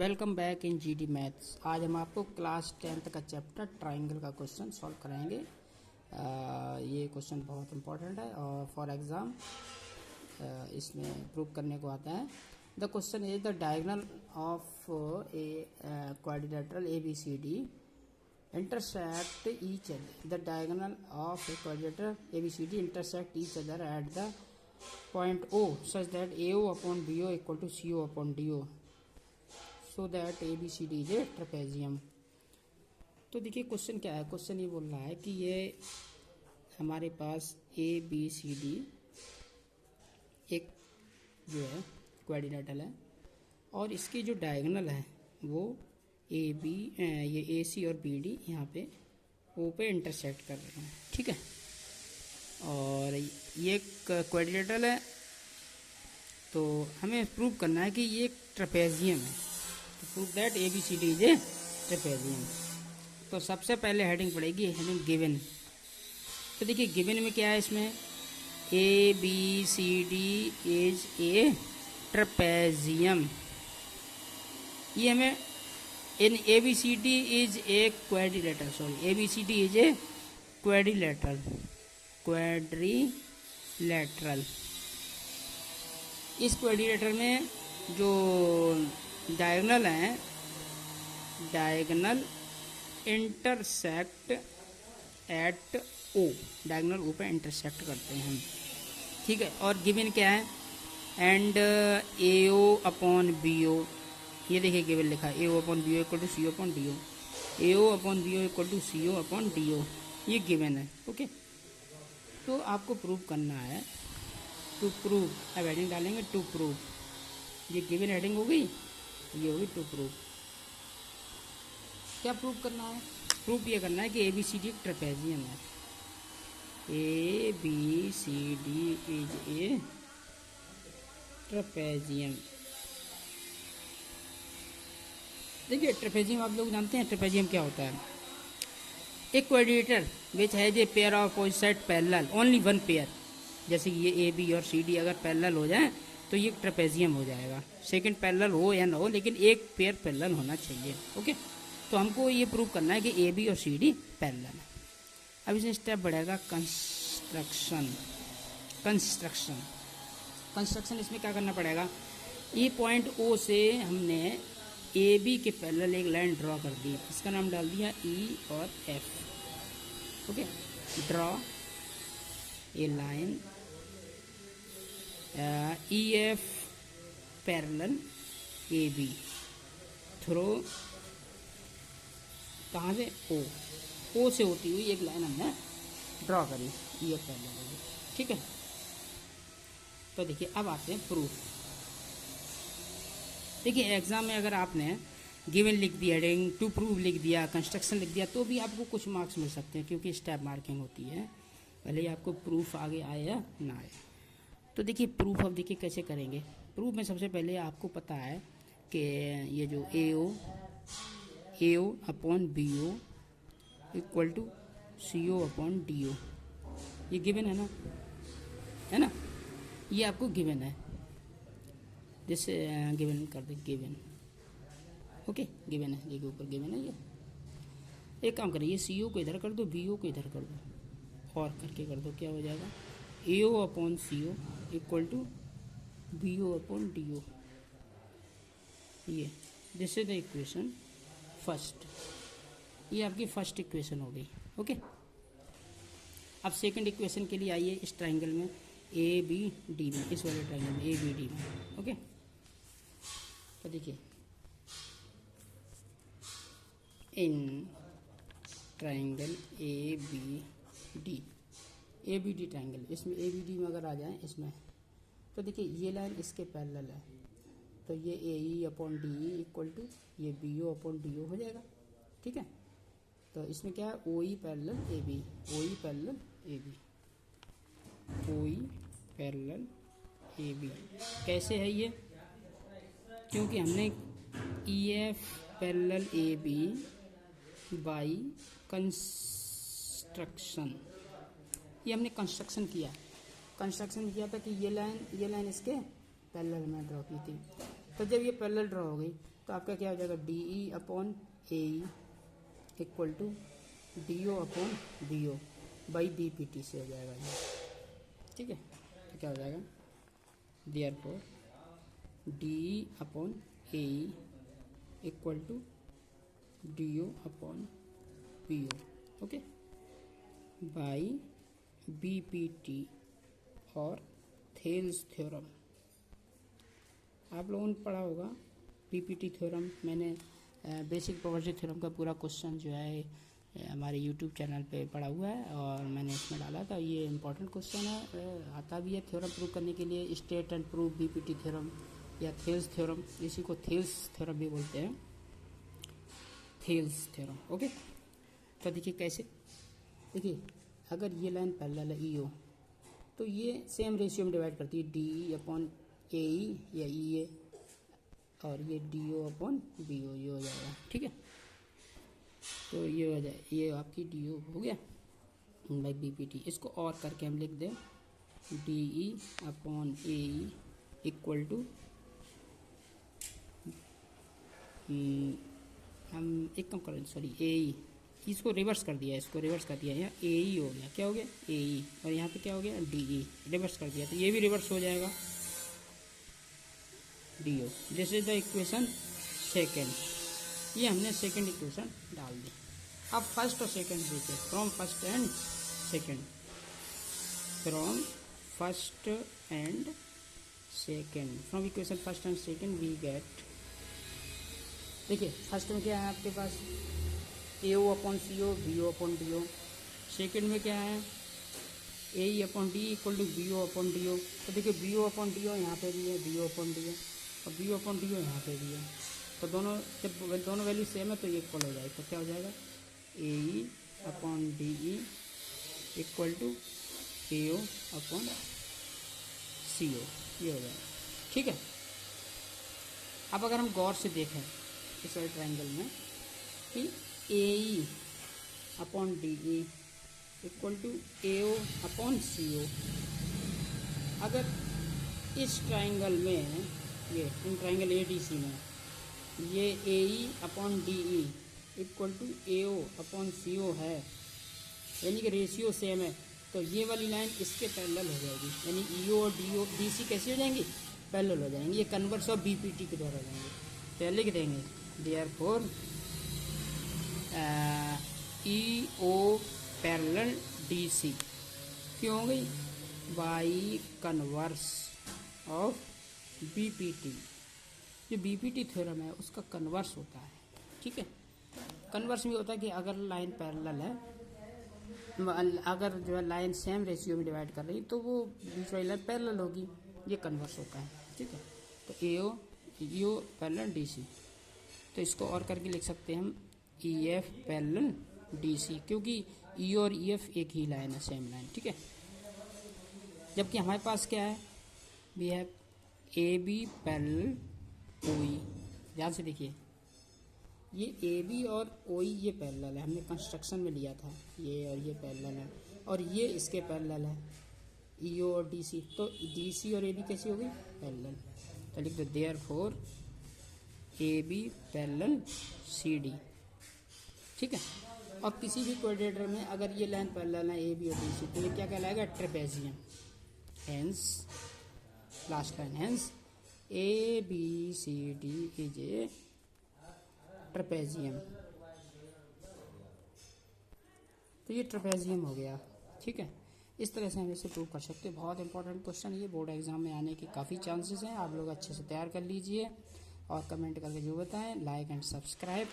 Welcome back in GD maths. आज हम आपको क्लास 10th का चैप्टर ट्राइंगल का क्वेश्चन सॉल्व कराएंगे। ये क्वेश्चन बहुत इंपॉर्टेंट है और फॉर एग्ज़ाम इसमें प्रूव करने को आता है। The question is the diagonal of a quadrilateral A B C D intersect each other. The diagonal of a quadrilateral ABCD intersect each other at the point O such that AO upon BO equal to CO upon DO so that ABCD is a trapezium. तो देखिए question क्या है। Question ये बोल रहा है कि ये हमारे पास ABCD एक जो है क्वाड्रिलेटरल है और इसकी जो डायगोनल है वो ये ए सी और बी डी यहाँ पे ओ पे इंटरसेक्ट कर रहे हैं, ठीक है। और ये क्वाड्रिलेटरल है तो हमें प्रूव करना है कि ये एक ट्रेपेजियम है। तो prove that A B C D is a trapezium. तो सबसे पहले हेडिंग पड़ेगी हेडिंग गिवन। तो देखिए गिवन में क्या है, इसमें A B C D is a trapezium. ये हमें in ABCD is a quadrilateral. Sorry, ABCD is a quadrilateral. इस क्वाड्रिलेटरल में जो डायगोनल हैं, diagonal intersect at O, diagonal O पे इंटरसेक्ट करते हैं हम, ठीक है। और गिवन क्या है, एंड AO अपॉन BO, ये देखिए केवल लिखा है AO upon BO equal to CO upon DO, AO upon BO equal to CO upon DO, ये गिवन है, ओके। तो आपको प्रूव करना है, टू प्रूव, अब हेडिंग डालेंगे टू प्रूव। ये गिवन हेडिंग हो गई, ये होगी टू प्रूव। क्या प्रूव करना है? प्रूव ये करना है कि ABCD एक ट्रेपेजियम है। ABCD is a trapezium. देखिए ट्रेपेजियम आप लोग जानते हैं ट्रेपेजियम क्या होता है। एक quadrilateral which has a pair of opposite side parallel, only one pair, जैसे कि ये ए बी और सी डी अगर पैरेलल हो जाए तो ये ट्रेपेजियम हो जाएगा। सेकंड पैरेलल हो या ना हो, लेकिन एक पेयर पैरेलल होना चाहिए, ओके। तो हमको ये प्रूव करना है कि ए बी और सी डी पैरेलल है। अब इसमें स्टेप बढ़ेगा कंस्ट्रक्शन। इसमें क्या करना पड़ेगा, ये पॉइंट ओ से हमने ए बी के पैरेलल एक लाइन ड्रॉ कर दी, इसका नाम डाल दिया ई और F, okay. Draw a line E F parallel A B through कहाँ से, ओ से होती हुई एक लाइन हमने ड्रॉ करी, ई एफ पैरेलल, ठीक है। तो देखिए अब आते हैं प्रूफ। देखिए एग्ज़ाम में अगर आपने गिवन लिख दिया, हेडिंग टू प्रूव लिख दिया, कंस्ट्रक्शन लिख दिया, तो भी आपको कुछ मार्क्स मिल सकते हैं क्योंकि स्टेप मार्किंग होती है, भले ही आपको प्रूफ आगे आए या ना आए। तो देखिए प्रूफ अब देखिए कैसे करेंगे। प्रूफ में सबसे पहले आपको पता है कि ये जो AO upon BO equal to CO upon DO, ये गिवन है ना, ये आपको गिवन है। जैसे गिवन कर दे, गिवन, ओके, गिवन है, देखिए ऊपर गिवन है। ये एक काम करिए, CO को इधर कर दो, BO को इधर कर दो, और करके कर दो, क्या हो जाएगा, AO upon CO equal to BO upon DO। ये this is the equation first, ये आपकी फर्स्ट इक्वेशन हो गई, ओके। अब सेकंड इक्वेशन के लिए आइए, इस ट्राइंगल में ABD में, इस वाले ट्राइंगल में ABD में, ओके। तो देखिए इन ट्राइंगल ABD ट्राइंगल, इसमें ABD में अगर आ जाए इसमें, तो देखिए ये लाइन इसके पैरेलल है, तो ये AE upon DE equal to ये BO अपॉन DO हो जाएगा, ठीक है। तो इसमें क्या है, OE parallel AB, OE parallel AB, OE parallel AB। कैसे है ये, क्योंकि हमने EF parallel AB by construction, ये हमने कंस्ट्रक्शन किया था कि ये लाइन इसके पैरेलल में ड्रॉ की थी। तो जब ये पैरेलल ड्रॉ हो गई तो आपका क्या हो जाएगा, D E upon A E equal to D O upon B O by B P T से हो जाएगा ये, ठीक है। तो क्या हो जाएगा, therefore D E upon A E equal to D O upon B O, okay, by B P T और थेल्स थ्योरम। आप लोगों ने पढ़ा होगा पीपीटी थ्योरम। मैंने बेसिक प्रॉपर्टी थ्योरम का पूरा क्वेश्चन जो है हमारे यूट्यूब चैनल पे पढ़ा हुआ है और मैंने इसमें डाला था। ये इम्पोर्टेंट क्वेश्चन है, आता भी है थ्योरम प्रूव करने के लिए, state and prove BPT theorem या थेल्स थ्योरम, इसी को थेल्स थ्योरम भी बोलते हैं, थेल्स थ्योरम, ओके। तो देखिए कैसे, देखिए अगर ये लाइन पैरेलल है ई ओ, तो ये सेम रेशियो में डिवाइड करती है, डी ई अपॉन ए ई या ई ए, और ये D O upon B O, ये हो जाएगा, ठीक है। तो ये हो जाए, ये आपकी डी ओ हो गया बाई बी पी टी। इसको और करके हम लिख दें D E upon A E equal to, हम एक कम करें, सॉरी ए ई, इसको रिवर्स कर दिया, इसको रिवर्स कर दिया, यहाँ ए ई हो गया, क्या हो गया ए ई, और यहाँ पे क्या हो गया डी ई, रिवर्स कर दिया, तो ये भी रिवर्स हो जाएगा D O. This is the equation second, ये हमने सेकेंड इक्वेशन डाल दी। अब फर्स्ट और सेकेंड देखिए, from first and second, from first and second, from equation first and second we get, देखिए फर्स्ट में क्या है आपके पास A O upon C O, B O upon D O. Second में क्या है A E upon D equal to B O upon D O. तो देखिए B O upon D O यहाँ पे भी है, B O upon D O, और B O upon D O यहाँ पे भी है। तो दोनों, जब दोनों वैल्यू सेम है तो ये इक्वल हो जाएगा। तो क्या हो जाएगा A E upon D E equal to A O upon C O, ये हो जाएगा, ठीक है। अब अगर हम गौर से देखें इस वाले ट्रायंगल में कि A E upon D E equal to A O upon C O, अगर इस ट्रायंगल में, ये in triangle A D C में ये A E upon D E equal to A O upon C O है, यानी कि रेशियो सेम है, तो ये वाली लाइन इसके पैरेलल हो जाएगी, यानी ई ओ और डी ओ डी सी कैसे हो जाएंगी, पैरेलल हो जाएंगी, ये converse of B P T के द्वारा हो जाएंगे। तो लिख देंगे therefore E O parallel D C, क्यों हो गई, by converse of B P T. जो बी पी टी थ्योरम है उसका कन्वर्स होता है, ठीक है। कन्वर्स में होता है कि अगर लाइन पैरेलल है, अगर जो है लाइन सेम रेशियो में डिवाइड कर रही तो वो बीच वाली लाइन पैरेलल होगी, ये कन्वर्स होता है, ठीक है। तो ए ओ पैरेलल डी सी, तो इसको और करके लिख सकते हैं हम E F parallel D C, क्योंकि ई और ई एफ एक ही लाइन है, सेम लाइन, ठीक है। जबकि हमारे पास क्या है, we have A B parallel O E. ध्यान से देखिए, ये ए बी और ओ ई ये पैरेलल है, हमने कंस्ट्रक्शन में लिया था, ये और ये पैरेलल है, और ये इसके पैरेलल है ई ओ और डी सी। तो डी सी और ए बी कैसी हो गई, पैरेलल। तो लिख दो therefore A B parallel C D, ठीक है। और किसी भी क्वाड्रेटर में अगर ये लाइन पैरेलल है ए बी और डी सी, तो ये क्या कहलाएगा, trapezium. Hence last line, hence A B C D is a trapezium. तो ये ट्रेपेजियम हो गया, ठीक है। इस तरह से हम इसे प्रूव कर सकते हैं। बहुत इंपॉर्टेंट क्वेश्चन, ये बोर्ड एग्जाम में आने के काफ़ी चांसेस हैं। आप लोग अच्छे से तैयार कर लीजिए और कमेंट करके जो बताएं, लाइक एंड सब्सक्राइब।